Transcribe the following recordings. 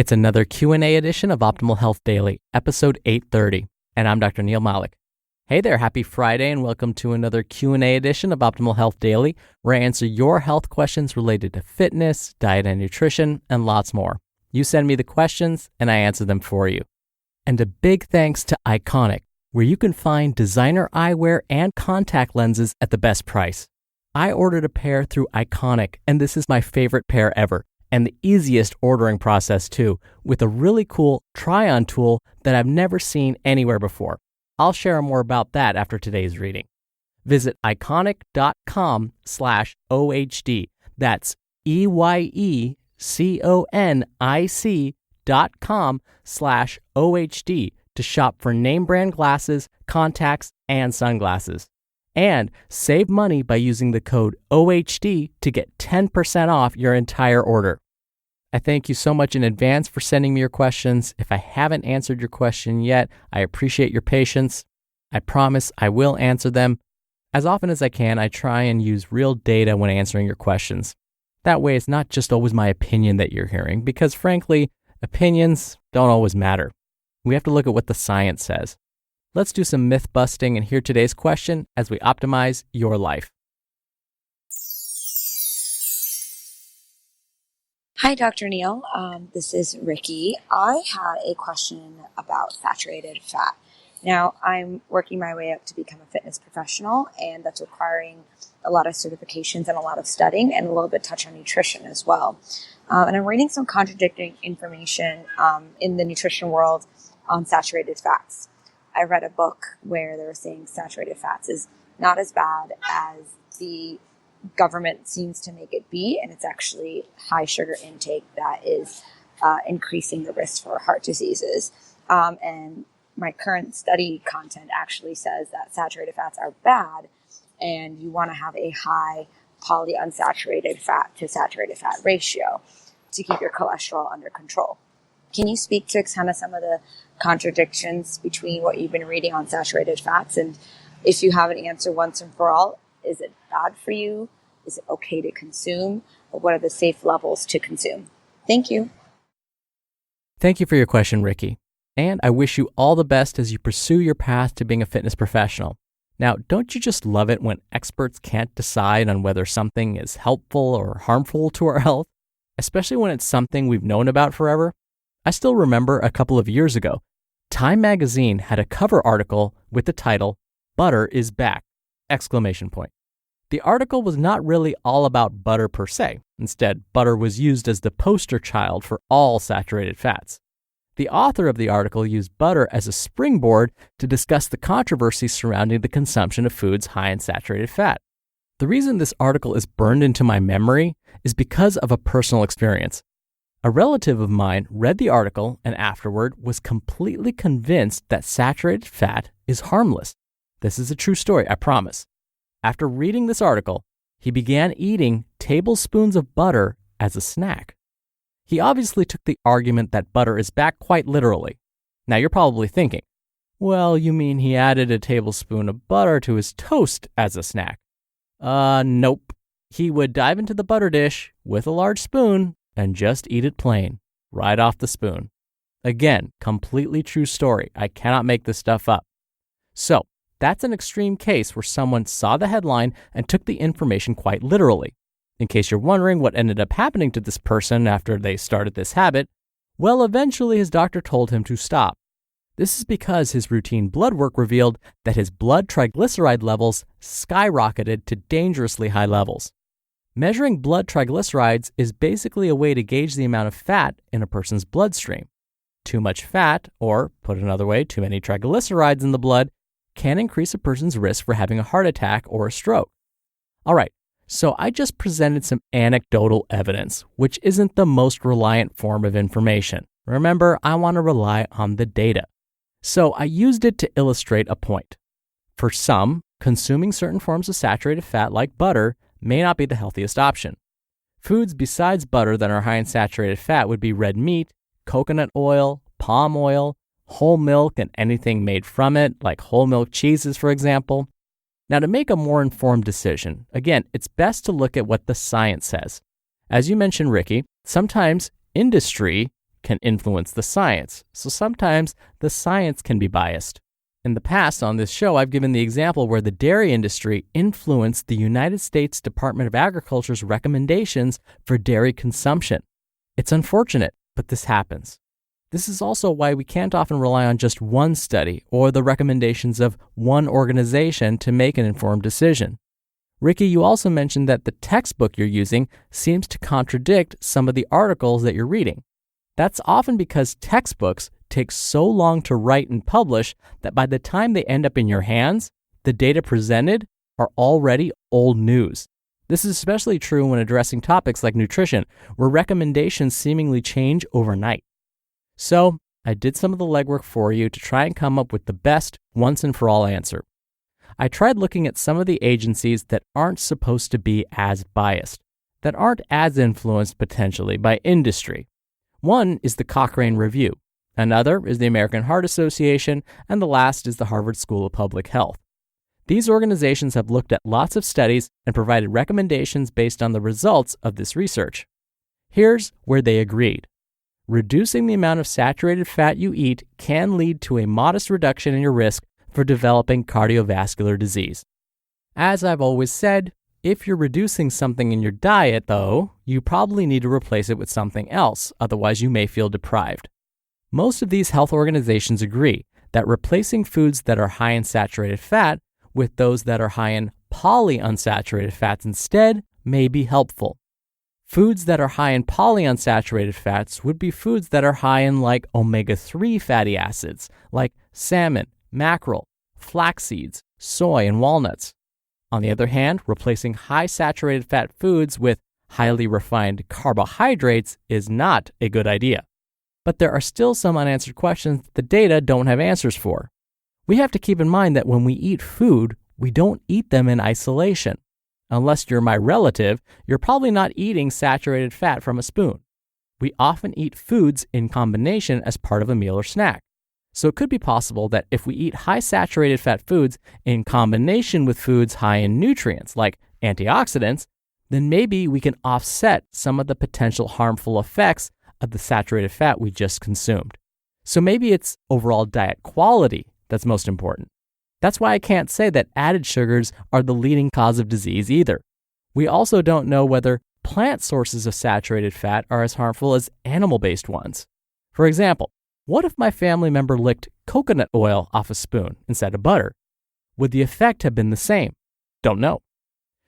It's another Q&A edition of Optimal Health Daily, episode 830, and I'm Dr. Neil Malik. Hey there, happy Friday, and welcome to another Q&A edition of Optimal Health Daily, where I answer your health questions related to fitness, diet and nutrition, and lots more. You send me the questions, and I answer them for you. And a big thanks to Iconic, where you can find designer eyewear and contact lenses at the best price. I ordered a pair through Iconic, and this is my favorite pair ever, and the easiest ordering process too, with a really cool try-on tool that I've never seen anywhere before. I'll share more about that after today's reading. Visit iconic.com/OHD. That's EYECONIC.com/OHD to shop for name brand glasses, contacts, and sunglasses. And save money by using the code OHD to get 10% off your entire order. I thank you so much in advance for sending me your questions. If I haven't answered your question yet, I appreciate your patience. I promise I will answer them. As often as I can, I try and use real data when answering your questions. That way, it's not just always my opinion that you're hearing, because frankly, opinions don't always matter. We have to look at what the science says. Let's do some myth busting and hear today's question as we optimize your life. Hi, Dr. Neil. This is Ricky. I had a question about saturated fat. Now, I'm working my way up to become a fitness professional, and that's requiring a lot of certifications and a lot of studying and a little bit touch on nutrition as well. And I'm reading some contradicting information in the nutrition world on saturated fats. I read a book where they were saying saturated fats is not as bad as the government seems to make it be, and it's actually high sugar intake that is increasing the risk for heart diseases. And my current study content actually says that saturated fats are bad, and you want to have a high polyunsaturated fat to saturated fat ratio to keep your cholesterol under control. Can you speak to kind of some of the contradictions between what you've been reading on saturated fats? And if you have an answer once and for all, is it bad for you? Is it okay to consume? Or what are the safe levels to consume? Thank you. Thank you for your question, Ricky. And I wish you all the best as you pursue your path to being a fitness professional. Now, don't you just love it when experts can't decide on whether something is helpful or harmful to our health? Especially when it's something we've known about forever? I still remember a couple of years ago, Time magazine had a cover article with the title, "Butter is Back!" The article was not really all about butter per se. Instead, butter was used as the poster child for all saturated fats. The author of the article used butter as a springboard to discuss the controversy surrounding the consumption of foods high in saturated fat. The reason this article is burned into my memory is because of a personal experience. A relative of mine read the article and afterward was completely convinced that saturated fat is harmless. This is a true story, I promise. After reading this article, he began eating tablespoons of butter as a snack. He obviously took the argument that butter is back quite literally. Now you're probably thinking, well, you mean he added a tablespoon of butter to his toast as a snack? Nope. He would dive into the butter dish with a large spoon and just eat it plain, right off the spoon. Again, completely true story. I cannot make this stuff up. So, that's an extreme case where someone saw the headline and took the information quite literally. In case you're wondering what ended up happening to this person after they started this habit, well, eventually his doctor told him to stop. This is because his routine blood work revealed that his blood triglyceride levels skyrocketed to dangerously high levels. Measuring blood triglycerides is basically a way to gauge the amount of fat in a person's bloodstream. Too much fat, or put another way, too many triglycerides in the blood, can increase a person's risk for having a heart attack or a stroke. All right, so I just presented some anecdotal evidence, which isn't the most reliant form of information. Remember, I want to rely on the data. So I used it to illustrate a point. For some, consuming certain forms of saturated fat like butter may not be the healthiest option. Foods besides butter that are high in saturated fat would be red meat, coconut oil, palm oil, whole milk and anything made from it, like whole milk cheeses, for example. Now, to make a more informed decision, again, it's best to look at what the science says. As you mentioned, Ricky, sometimes industry can influence the science, so sometimes the science can be biased. In the past on this show, I've given the example where the dairy industry influenced the United States Department of Agriculture's recommendations for dairy consumption. It's unfortunate, but this happens. This is also why we can't often rely on just one study or the recommendations of one organization to make an informed decision. Ricky, you also mentioned that the textbook you're using seems to contradict some of the articles that you're reading. That's often because textbooks take so long to write and publish that by the time they end up in your hands, the data presented are already old news. This is especially true when addressing topics like nutrition, where recommendations seemingly change overnight. So, I did some of the legwork for you to try and come up with the best once and for all answer. I tried looking at some of the agencies that aren't supposed to be as biased, that aren't as influenced potentially by industry. One is the Cochrane Review, another is the American Heart Association, and the last is the Harvard School of Public Health. These organizations have looked at lots of studies and provided recommendations based on the results of this research. Here's where they agreed. Reducing the amount of saturated fat you eat can lead to a modest reduction in your risk for developing cardiovascular disease. As I've always said, if you're reducing something in your diet, though, you probably need to replace it with something else, otherwise you may feel deprived. Most of these health organizations agree that replacing foods that are high in saturated fat with those that are high in polyunsaturated fats instead may be helpful. Foods that are high in polyunsaturated fats would be foods that are high in like omega-3 fatty acids, like salmon, mackerel, flax seeds, soy, and walnuts. On the other hand, replacing high saturated fat foods with highly refined carbohydrates is not a good idea. But there are still some unanswered questions that the data don't have answers for. We have to keep in mind that when we eat food, we don't eat them in isolation. Unless you're my relative, you're probably not eating saturated fat from a spoon. We often eat foods in combination as part of a meal or snack. So it could be possible that if we eat high saturated fat foods in combination with foods high in nutrients like antioxidants, then maybe we can offset some of the potential harmful effects of the saturated fat we just consumed. So maybe it's overall diet quality that's most important. That's why I can't say that added sugars are the leading cause of disease either. We also don't know whether plant sources of saturated fat are as harmful as animal-based ones. For example, what if my family member licked coconut oil off a spoon instead of butter? Would the effect have been the same? Don't know.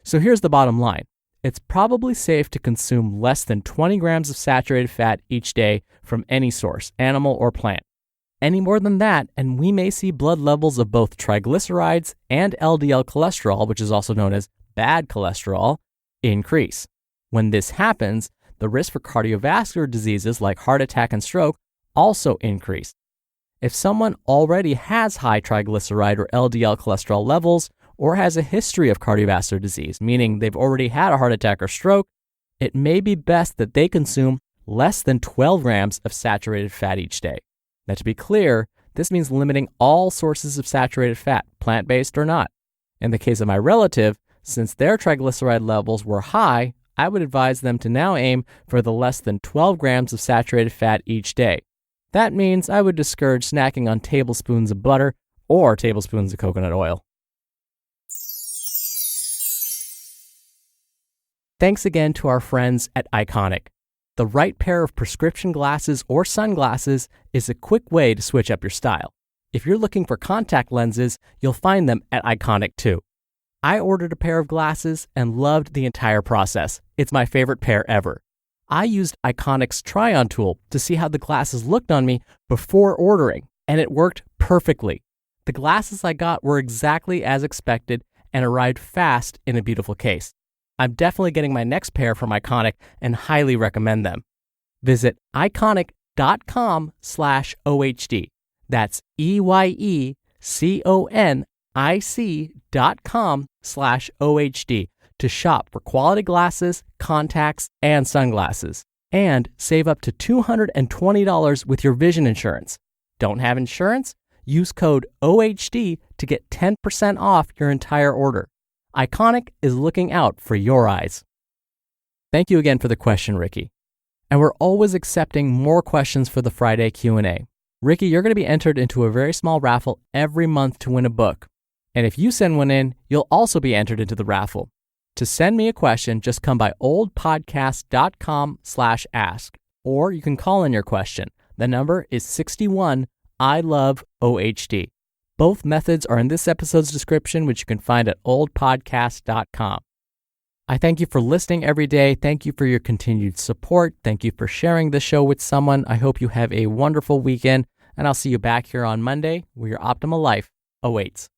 So here's the bottom line. It's probably safe to consume less than 20 grams of saturated fat each day from any source, animal or plant. Any more than that, and we may see blood levels of both triglycerides and LDL cholesterol, which is also known as bad cholesterol, increase. When this happens, the risk for cardiovascular diseases like heart attack and stroke also increase. If someone already has high triglyceride or LDL cholesterol levels or has a history of cardiovascular disease, meaning they've already had a heart attack or stroke, it may be best that they consume less than 12 grams of saturated fat each day. Now, to be clear, this means limiting all sources of saturated fat, plant-based or not. In the case of my relative, since their triglyceride levels were high, I would advise them to now aim for the less than 12 grams of saturated fat each day. That means I would discourage snacking on tablespoons of butter or tablespoons of coconut oil. Thanks again to our friends at Iconic. The right pair of prescription glasses or sunglasses is a quick way to switch up your style. If you're looking for contact lenses, you'll find them at Iconic too. I ordered a pair of glasses and loved the entire process. It's my favorite pair ever. I used Iconic's try-on tool to see how the glasses looked on me before ordering, and it worked perfectly. The glasses I got were exactly as expected and arrived fast in a beautiful case. I'm definitely getting my next pair from Iconic and highly recommend them. Visit iconic.com/OHD. That's EYECONIC.com/OHD to shop for quality glasses, contacts, and sunglasses. And save up to $220 with your vision insurance. Don't have insurance? Use code OHD to get 10% off your entire order. Iconic is looking out for your eyes. Thank you again for the question, Ricky. And we're always accepting more questions for the Friday Q&A. Ricky, you're going to be entered into a very small raffle every month to win a book. And if you send one in, you'll also be entered into the raffle. To send me a question, just come by oldpodcast.com/ask, or you can call in your question. The number is 61 I love OHD. Both methods are in this episode's description, which you can find at oldpodcast.com. I thank you for listening every day. Thank you for your continued support. Thank you for sharing the show with someone. I hope you have a wonderful weekend, and I'll see you back here on Monday where your optimal life awaits.